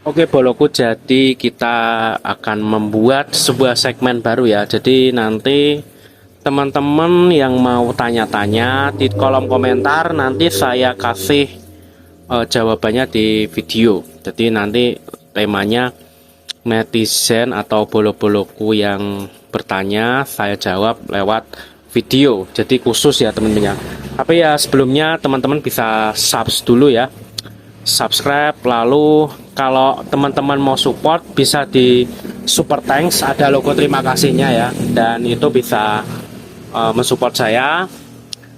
Oke, Boloku, jadi kita akan membuat sebuah segmen baru ya. Jadi nanti teman-teman yang mau tanya-tanya di kolom komentar nanti saya kasih jawabannya di video. Jadi nanti temanya netizen atau bolo-boloku yang bertanya saya jawab lewat video. Jadi khusus ya teman-teman ya. Tapi ya sebelumnya teman-teman bisa subs dulu ya, subscribe. Lalu kalau teman-teman mau support bisa di super thanks, ada logo terima kasihnya ya, dan itu bisa mensupport saya.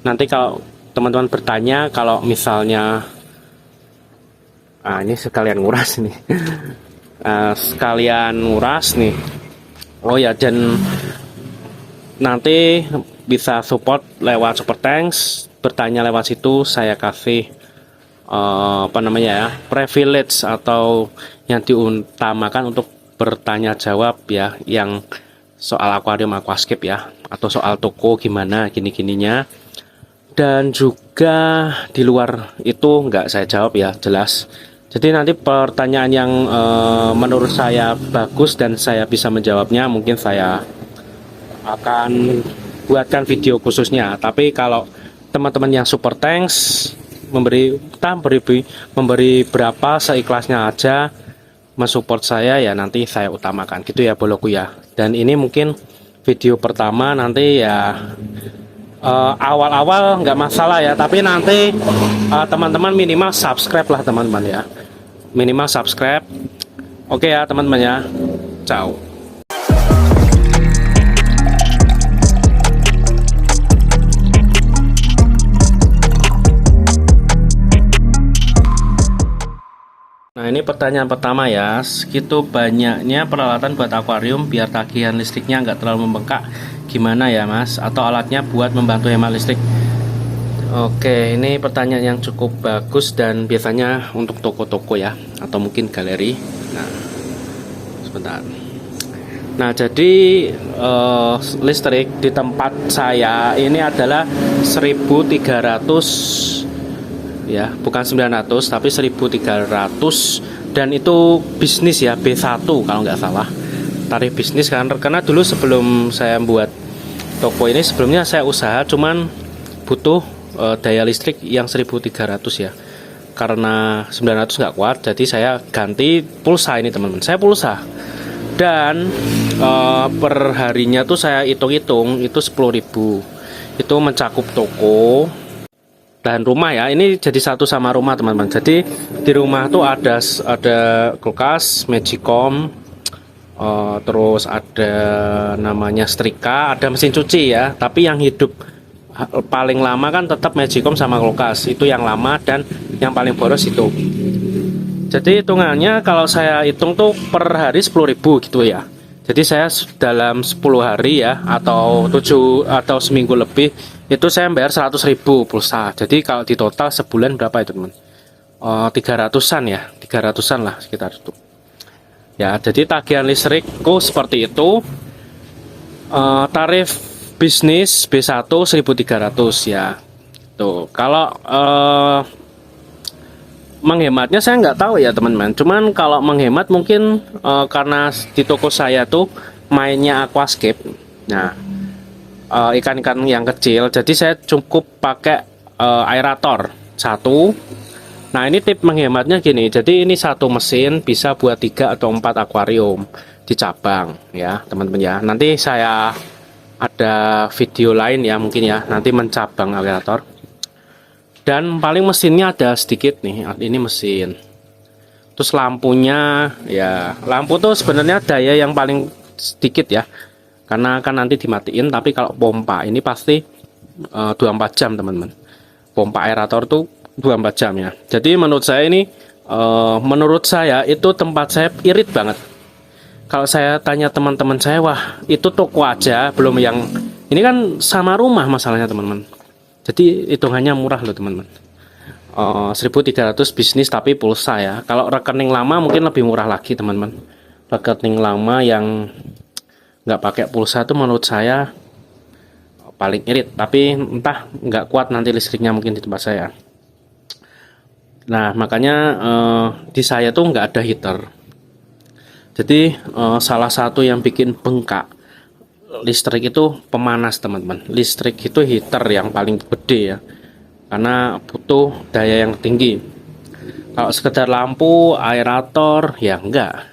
Nanti kalau teman-teman bertanya, kalau misalnya ini sekalian nguras nih. Sekalian nguras nih, oh ya, dan nanti bisa support lewat super thanks, bertanya lewat situ, saya kasih apa namanya ya, privilege atau yang diutamakan untuk bertanya jawab ya, yang soal akuarium aquascape ya, atau soal toko gimana gini-gininya. Dan juga di luar itu nggak saya jawab ya, jelas. Jadi nanti pertanyaan yang menurut saya bagus dan saya bisa menjawabnya, mungkin saya akan buatkan video khususnya. Tapi kalau teman-teman yang super thanks memberi berapa seikhlasnya aja, mensupport saya ya, nanti saya utamakan gitu ya boloku ya. Dan ini mungkin video pertama, nanti ya awal-awal nggak masalah ya, tapi nanti teman-teman minimal subscribe lah teman-teman ya, minimal subscribe. Oke ya teman-teman ya, ciao. Nah, ini pertanyaan pertama ya, segitu banyaknya peralatan buat akuarium biar tagihan listriknya nggak terlalu membengkak, gimana ya mas? Atau alatnya buat membantu hemat listrik? Oke, ini pertanyaan yang cukup bagus dan biasanya untuk toko-toko ya, atau mungkin galeri. Nah, sebentar. Nah, jadi listrik di tempat saya ini adalah 1300 ya, bukan 900 tapi 1300, dan itu bisnis ya, B1 kalau nggak salah, tarif bisnis. Karena dulu sebelum saya buat toko ini, sebelumnya saya usaha cuman butuh daya listrik yang 1300 ya, karena 900 nggak kuat, jadi saya ganti pulsa ini teman-teman. Saya pulsa, dan per harinya tuh saya hitung-hitung itu 10.000, itu mencakup toko dan rumah ya. Ini jadi satu sama rumah teman-teman. Jadi di rumah tuh ada kulkas, Magicom, terus ada namanya setrika, ada mesin cuci ya. Tapi yang hidup paling lama kan tetap Magicom sama kulkas, itu yang lama, dan yang paling boros itu. Jadi hitungannya kalau saya hitung tuh per hari 10.000 gitu ya. Jadi saya dalam 10 hari ya, atau 7 atau seminggu lebih, itu saya bayar 100.000 pulsa. Jadi kalau di total sebulan berapa itu teman? 300-an ya, 300-an lah sekitar itu. Ya, jadi tagihan listrikku seperti itu. Tarif bisnis B1 1.300 ya. Tuh, kalau menghematnya saya nggak tahu ya teman-teman. Cuman kalau menghemat mungkin karena di toko saya tuh mainnya aquascape. Nah, ikan-ikan yang kecil, jadi saya cukup pakai aerator satu. Nah, ini tip menghematnya gini. Jadi ini satu mesin bisa buat 3 atau 4 akuarium di cabang ya teman-teman ya. Nanti saya ada video lain ya mungkin ya, nanti mencabang aerator. Dan paling mesinnya ada sedikit nih, ini mesin. Terus lampunya ya, lampu tuh sebenarnya daya yang paling sedikit ya, karena kan nanti dimatiin. Tapi kalau pompa ini pasti 24 jam teman-teman. Pompa aerator tuh 24 jam ya. Jadi menurut saya ini, menurut saya itu tempat saya irit banget. Kalau saya tanya teman-teman saya, wah itu toko aja belum, yang ini kan sama rumah masalahnya teman-teman. Jadi hitungannya murah loh teman-teman. 1.300 bisnis tapi pulsa ya. Kalau rekening lama mungkin lebih murah lagi teman-teman. Rekening lama yang nggak pakai pulsa itu menurut saya paling irit. Tapi entah nggak kuat nanti listriknya mungkin di tempat saya. Nah makanya di saya tuh nggak ada heater. Jadi salah satu yang bikin bengkak listrik itu pemanas teman-teman. Listrik itu heater yang paling gede ya, karena butuh daya yang tinggi. Kalau sekedar lampu, aerator ya enggak.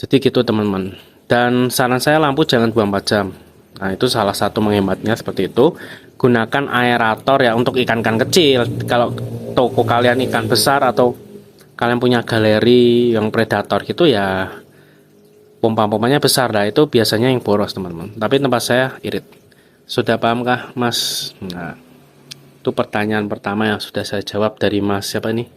Jadi gitu teman-teman. Dan saran saya lampu jangan 24 jam. Nah itu salah satu menghematnya seperti itu. Gunakan aerator ya untuk ikan-ikan kecil. Kalau toko kalian ikan besar atau kalian punya galeri yang predator gitu ya, pompa-pompanya besar lah, itu biasanya yang boros teman-teman. Tapi tempat saya irit. Sudah pahamkah Mas? Nah, itu pertanyaan pertama yang sudah saya jawab dari Mas siapa ini?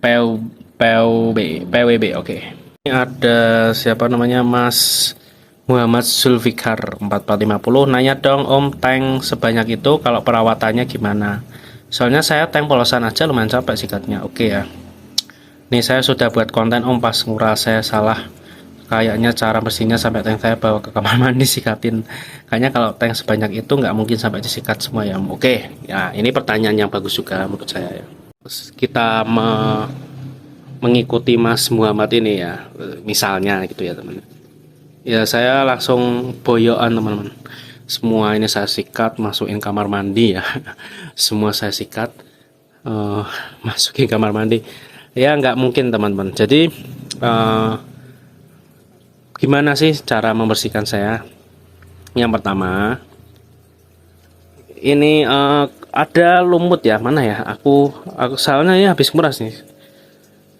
PWB, oke. Ini ada siapa namanya, Mas Muhammad Zulfikar 4450, nanya dong Om, tank sebanyak itu kalau perawatannya gimana? Soalnya saya tank polosan aja lumayan capek sikatnya. Oke ya. Nih saya sudah buat konten Om, pas nguras saya salah. Kayaknya cara bersihnya sampai tank saya bawa ke kamar mandi sikatin. Kayaknya kalau tank sebanyak itu nggak mungkin sampai disikat semua ya Om. Oke, ya ini pertanyaan yang bagus juga menurut saya ya. Terus kita mengikuti Mas Muhammad ini ya, misalnya gitu ya teman. Ya saya langsung boyoan teman-teman. Semua ini saya sikat, masukin kamar mandi ya. Semua saya sikat, masukin kamar mandi. Ya nggak mungkin teman-teman. Jadi gimana sih cara membersihkan saya? Yang pertama, ini ada lumut ya, mana ya? Aku soalnya ya habis nguras nih.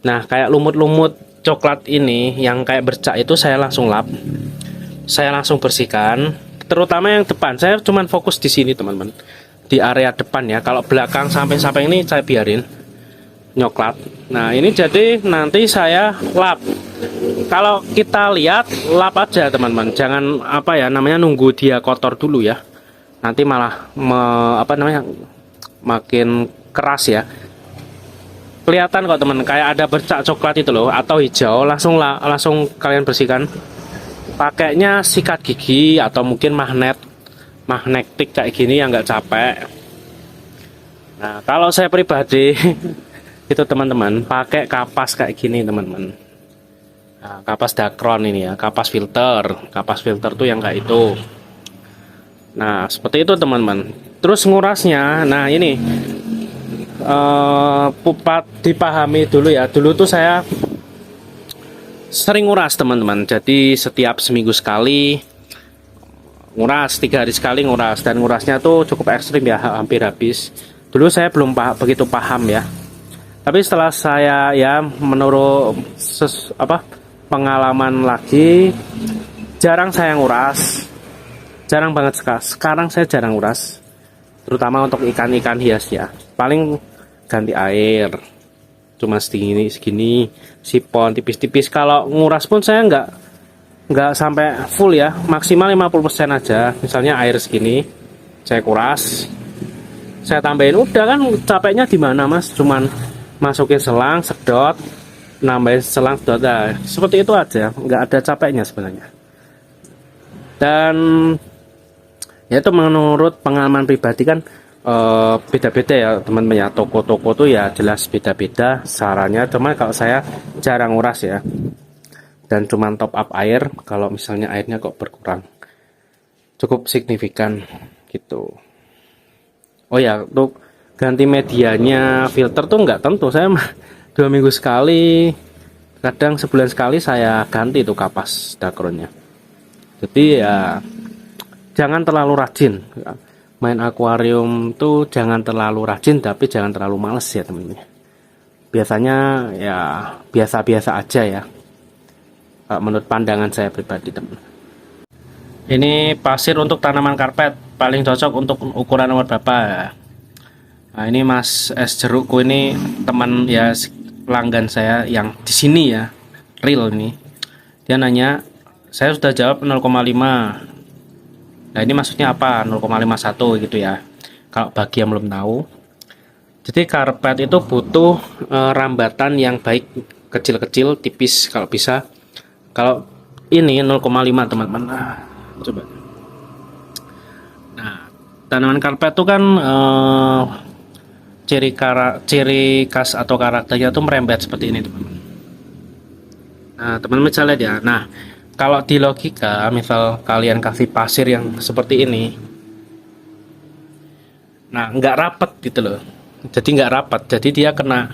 Nah kayak lumut-lumut coklat ini yang kayak bercak itu saya langsung lap, saya langsung bersihkan. Terutama yang depan, saya cuman fokus di sini teman-teman, di area depan ya. Kalau belakang sampai ini saya biarin nyoklat. Nah ini jadi nanti saya lap. Kalau kita lihat lap aja teman-teman, jangan apa ya namanya nunggu dia kotor dulu ya. Nanti malah makin keras ya. Kelihatan kok teman, kayak ada bercak coklat itu loh atau hijau, langsung kalian bersihkan. Pakainya sikat gigi atau mungkin magnetik kayak gini yang nggak capek. Nah kalau saya pribadi itu teman-teman pakai kapas kayak gini teman-teman. Nah, kapas Dacron ini ya, kapas filter tuh yang kayak itu. Nah seperti itu teman-teman. Terus ngurasnya, nah ini dipahami dulu ya. Dulu tuh saya sering nguras teman-teman. Jadi setiap seminggu sekali nguras, 3 hari sekali nguras, dan ngurasnya tuh cukup ekstrim ya, hampir habis. Dulu saya belum begitu paham ya. Tapi setelah saya ya menurut pengalaman lagi, jarang saya nguras, jarang banget sekarang saya jarang nguras, terutama untuk ikan-ikan hias ya. Paling ganti air cuma segini sipon tipis-tipis. Kalau nguras pun saya nggak sampai full ya, maksimal 50% aja. Misalnya air segini saya kuras, saya tambahin, udah kan capeknya di mana Mas, cuman masukin selang sedot, nambahin selang sedot, nah, seperti itu aja, nggak ada capeknya sebenarnya. Dan ya itu menurut pengalaman pribadi kan beda-beda ya teman-teman ya. Toko-toko tuh ya jelas beda-beda sarannya. Cuma kalau saya jarang nguras ya, dan cuman top up air kalau misalnya airnya kok berkurang cukup signifikan gitu. Oh ya, untuk ganti medianya filter tuh nggak tentu, saya 2 minggu sekali, kadang sebulan sekali saya ganti tuh kapas Dacronnya. Jadi ya jangan terlalu rajin main akuarium tuh, jangan terlalu rajin tapi jangan terlalu males ya temen-temen. Biasanya ya biasa-biasa aja ya, menurut pandangan saya pribadi teman. Ini pasir untuk tanaman karpet paling cocok untuk ukuran nomor berapa? Nah ini Mas es jerukku ini teman ya, pelanggan saya yang di sini ya, real ini. Dia nanya, saya sudah jawab 0,5. Nah ini maksudnya apa 0,51 gitu ya, kalau bagi yang belum tahu. Jadi karpet itu butuh rambatan yang baik, kecil-kecil, tipis kalau bisa. Kalau ini 0,5 teman-teman. Nah, coba. Nah tanaman karpet itu kan ciri khas atau karakternya tuh merembet seperti ini teman-teman. Nah, teman-teman bisa lihat ya. Nah, kalau di logika, misal kalian kasih pasir yang seperti ini, nah nggak rapat gitu loh. Jadi nggak rapat. Jadi dia kena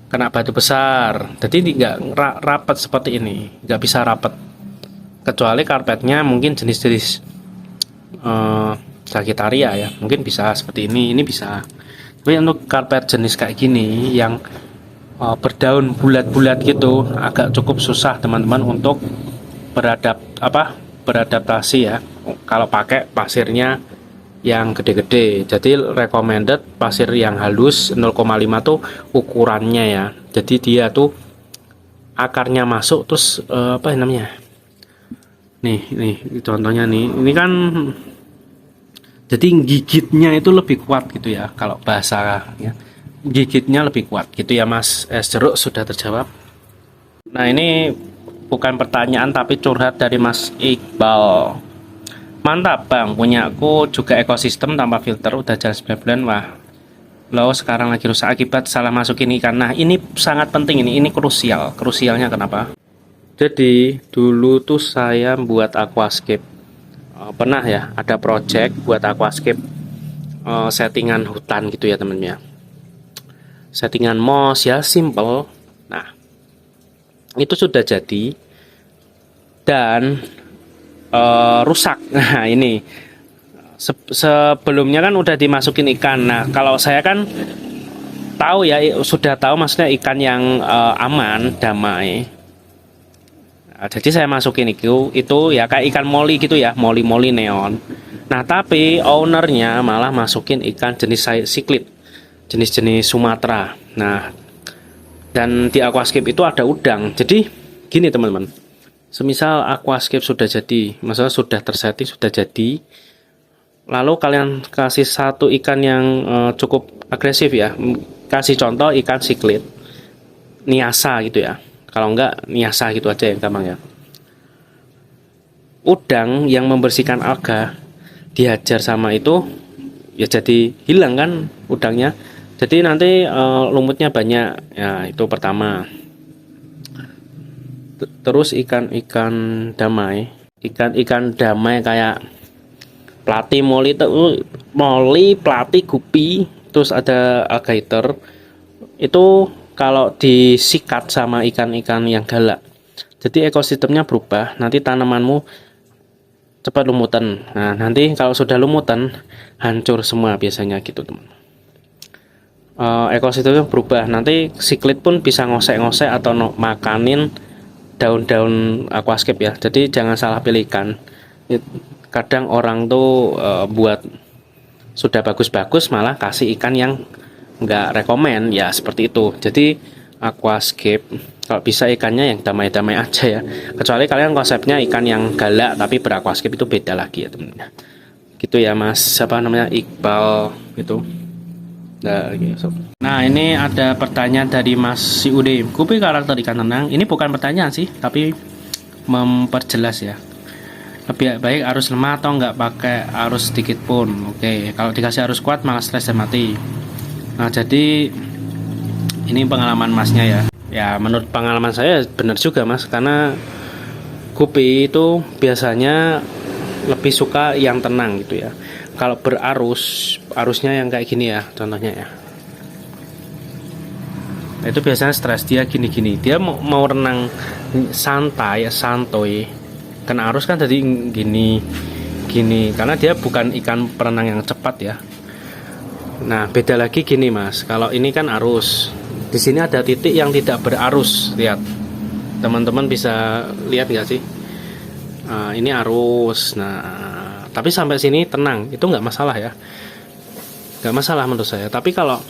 kena batu besar. Jadi nggak rapat seperti ini. Nggak bisa rapat. Kecuali karpetnya mungkin jenis-jenis Sagittaria ya. Mungkin bisa seperti ini. Ini bisa. Tapi untuk karpet jenis kayak gini yang berdaun bulat-bulat gitu agak cukup susah teman-teman untuk beradaptasi ya kalau pakai pasirnya yang gede-gede. Jadi recommended pasir yang halus 0,5 tuh ukurannya ya. Jadi dia tuh akarnya masuk terus apa namanya, nih contohnya nih, ini kan jadi gigitnya itu lebih kuat gitu ya, kalau bahasa ya gigitnya lebih kuat gitu ya Mas. Jeruk sudah terjawab. Nah ini bukan pertanyaan tapi curhat dari Mas Iqbal. Mantap bang, punyaku juga ekosistem tanpa filter udah jalan 9 bulan. Wah lo sekarang lagi rusak akibat salah masukin ikan. Nah ini sangat penting, ini krusialnya kenapa. Jadi dulu tuh saya buat aquascape, pernah ya ada project buat aquascape, settingan hutan gitu ya temennya, settingan moss ya simple. Nah itu sudah jadi dan rusak. Nah ini sebelumnya kan udah dimasukin ikan. Nah kalau saya kan tahu ya, sudah tahu maksudnya ikan yang aman, damai. Nah, jadi saya masukin itu ya kayak ikan moli gitu ya, moli neon. Nah tapi ownernya malah masukin ikan jenis siklit, jenis-jenis Sumatera. Nah dan di aquascape itu ada udang. Jadi gini teman-teman, semisal aquascape sudah jadi, maksudnya sudah tersetting, sudah jadi, lalu kalian kasih satu ikan yang cukup agresif ya, kasih contoh ikan siklit niasa gitu ya, kalau enggak niasa gitu aja yang gampang ya. Udang yang membersihkan alga dihajar sama itu ya jadi hilang kan udangnya, jadi nanti lumutnya banyak ya, itu pertama. Terus ikan damai kayak plati, moli, plati, gupi, terus ada alligator. Itu kalau disikat sama ikan-ikan yang galak, jadi ekosistemnya berubah. Nanti tanamanmu cepat lumutan. Nah nanti kalau sudah lumutan hancur semua biasanya gitu teman. Ekosistemnya berubah. Nanti siklit pun bisa ngosek-ngosek atau makanin daun-daun aquascape ya. Jadi jangan salah pilih ikan. Kadang orang tuh buat sudah bagus-bagus malah kasih ikan yang nggak rekomen ya, seperti itu. Jadi aquascape kalau bisa ikannya yang damai-damai aja ya. Kecuali kalian konsepnya ikan yang galak tapi beraquascape, itu beda lagi ya temennya. Gitu ya Mas, siapa namanya, Iqbal gitu. Nah ini ada pertanyaan dari Mas Si Ude, Gupi karakter ikan tenang. Ini bukan pertanyaan sih, tapi memperjelas ya. Lebih baik arus lemah atau nggak pakai arus sedikit pun. Oke, kalau dikasih arus kuat malah stres dan mati. Nah jadi ini pengalaman Masnya ya. Ya menurut pengalaman saya benar juga Mas, karena Gupi itu biasanya lebih suka yang tenang gitu ya. Kalau arusnya yang kayak gini ya, contohnya ya, itu biasanya stres, dia gini-gini, dia mau renang santai, kena arus kan jadi gini, karena dia bukan ikan perenang yang cepat ya. Nah beda lagi gini Mas, kalau ini kan arus, di sini ada titik yang tidak berarus, lihat, teman-teman bisa lihat nggak sih? Nah, ini arus, nah tapi sampai sini tenang, itu nggak masalah ya, nggak masalah menurut saya. Tapi kalau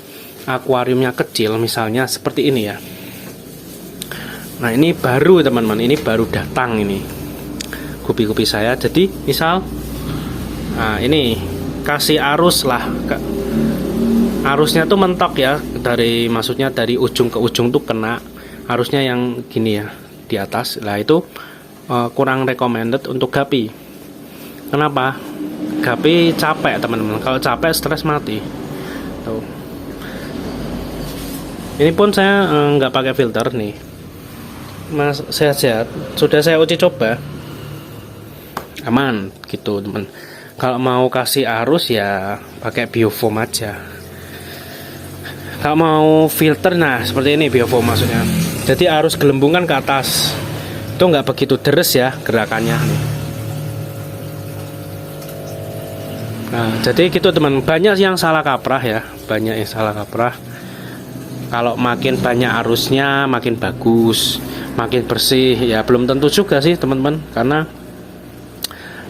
akuariumnya kecil misalnya seperti ini ya, nah ini baru teman-teman, ini baru datang ini gupi-gupi saya. Jadi misal nah ini kasih arus lah, arusnya tuh mentok ya, maksudnya dari ujung ke ujung tuh kena arusnya yang gini ya di atas. Lah itu kurang recommended untuk gupi. Kenapa? Gupi capek teman-teman. Kalau capek stres mati. Tuh. Ini pun saya nggak pakai filter nih. Mas, sehat-sehat. Sudah saya uji coba, aman gitu teman. Kalau mau kasih arus ya pakai biofoam aja. Kalau mau filter, nah seperti ini biofoam maksudnya. Jadi arus gelembung kan ke atas, itu nggak begitu deres ya gerakannya. Nah jadi gitu teman, banyak yang salah kaprah ya, banyak yang salah kaprah. Kalau makin banyak arusnya makin bagus, makin bersih, ya belum tentu juga sih teman-teman, karena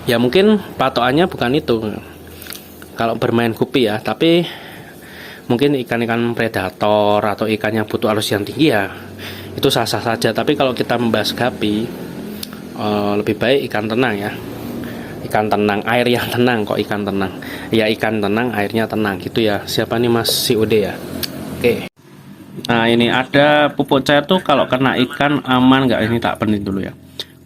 ya mungkin patokannya bukan itu kalau bermain gupi ya, tapi mungkin ikan-ikan predator atau ikan yang butuh arus yang tinggi ya itu sah-sah saja. Tapi kalau kita membahas gupi, lebih baik ikan tenang ya, ikan tenang, air yang tenang. Kok ikan tenang ya, ikan tenang airnya tenang gitu ya. Siapa nih Mas si Ude ya? Oke. Nah ini ada pupuk cair tuh kalau kena ikan aman nggak? Ini tak penting dulu ya.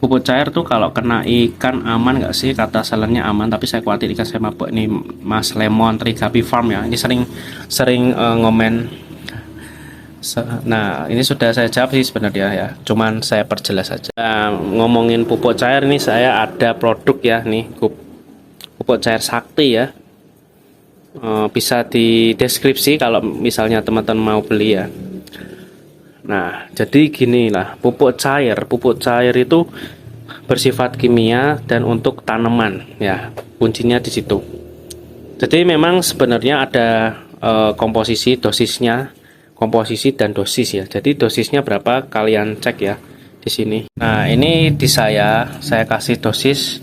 Pupuk cair tuh kalau kena ikan aman nggak sih? Kata sellernya aman, tapi saya khawatir ikan saya mabuk. Ini Mas Lemon Trigapi Farm ya. Ini sering ngomen. Nah ini sudah saya jawab sih sebenarnya ya. Cuman saya perjelas saja. Nah, ngomongin pupuk cair ini saya ada produk ya nih, pupuk cair Sakti ya. Bisa di deskripsi kalau misalnya teman-teman mau beli ya. Nah, jadi gini lah, pupuk cair itu bersifat kimia dan untuk tanaman ya, kuncinya di situ. Jadi memang sebenarnya ada komposisi, dosisnya, komposisi dan dosis ya. Jadi dosisnya berapa kalian cek ya di sini. Nah, ini di saya kasih dosis,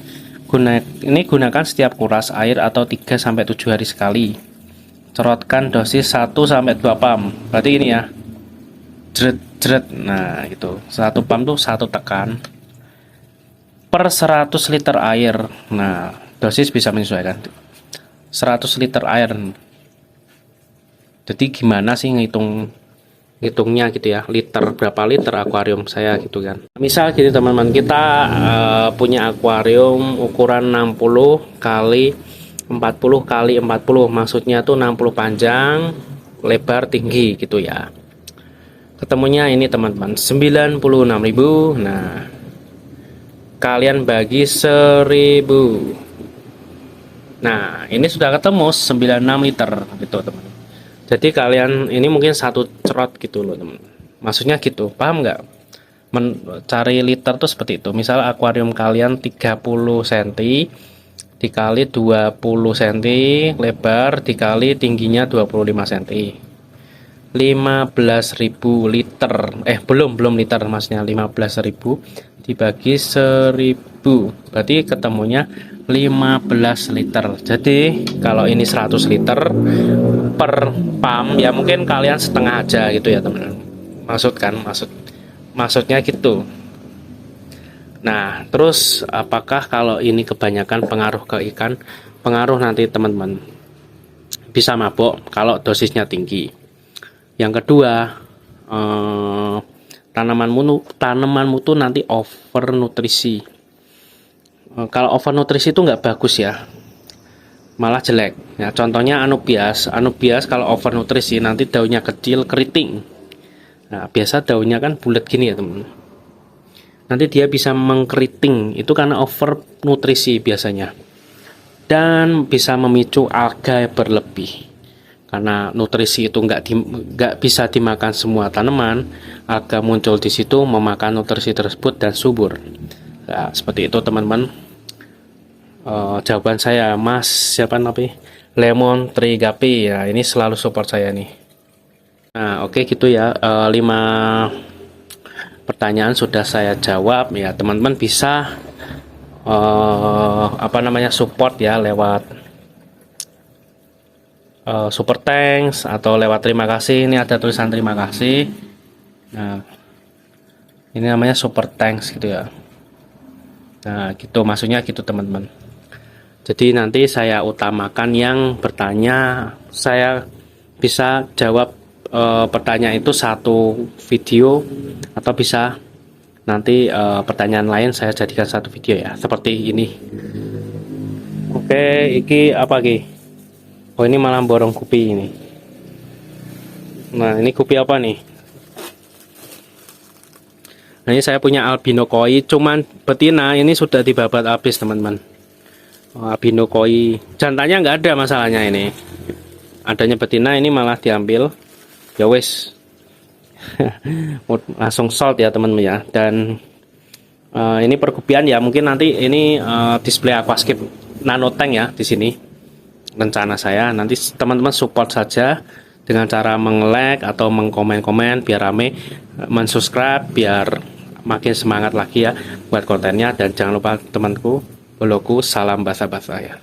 ini gunakan setiap kuras air atau 3 sampai 7 hari sekali. Corotkan dosis 1 sampai 2 pam. Berarti ini ya. Jret. Nah itu satu pam tuh satu tekan per 100 liter air. Nah dosis bisa menyesuaikan 100 liter air. Jadi gimana sih ngitungnya gitu ya, liter berapa liter akuarium saya gitu kan. Misal gini teman-teman, kita punya akuarium ukuran 60 kali 40 kali 40, maksudnya tuh 60 panjang, lebar, tinggi gitu ya. Ketemunya ini teman-teman 96.000. Nah kalian bagi 1000. Nah ini sudah ketemu 96 liter gitu teman. Jadi kalian ini mungkin satu cerot gitu loh teman. Maksudnya gitu, paham nggak? Mencari liter tuh seperti itu. Misal akuarium kalian 30 cm dikali 20 cm lebar dikali tingginya 25 cm, 15.000 liter, belum liter maksudnya, 15.000 dibagi 1000 berarti ketemunya 15 liter. Jadi kalau ini 100 liter per pam ya mungkin kalian setengah aja gitu ya teman. Maksudnya gitu. Nah terus apakah kalau ini kebanyakan pengaruh ke ikan? Pengaruh nanti teman-teman, bisa mabok kalau dosisnya tinggi. Yang kedua, tanamanmu tuh nanti over nutrisi. Kalau over nutrisi itu nggak bagus ya, malah jelek. Ya, contohnya anubias kalau over nutrisi nanti daunnya kecil, keriting. Nah, biasa daunnya kan bulat gini ya teman. Nanti dia bisa mengkeriting, itu karena over nutrisi biasanya. Dan bisa memicu alga berlebih. Karena nutrisi itu nggak bisa dimakan semua tanaman, alga muncul di situ memakan nutrisi tersebut dan subur. Nah, seperti itu teman-teman. Jawaban saya, Mas siapa namanya? Lemon Trigapi ya, ini selalu support saya nih. Nah oke gitu ya, 5 pertanyaan sudah saya jawab ya. Teman-teman bisa support ya lewat super thanks atau lewat terima kasih. Ini ada tulisan terima kasih. Nah ini namanya super thanks gitu ya. Nah gitu maksudnya gitu teman-teman. Jadi nanti saya utamakan yang bertanya, saya bisa jawab pertanyaan itu satu video, atau bisa nanti pertanyaan lain saya jadikan satu video ya, seperti ini. Oke, iki apa ki? Oh ini malah borong kupi ini. Nah ini kupi apa nih? Nah, ini saya punya albino koi, cuman betina ini sudah dibabat habis teman-teman. Albino koi jantannya nggak ada masalahnya ini. Adanya betina ini malah diambil. Ya wes. Langsung sold ya teman-teman ya. Dan ini pergubian ya, mungkin nanti ini display aquascape nano tank ya di sini. Rencana saya nanti teman-teman support saja dengan cara meng-like atau mengkomen-komen biar rame, mensubscribe biar makin semangat lagi ya buat kontennya. Dan jangan lupa temanku, follow salam basa-basa ya.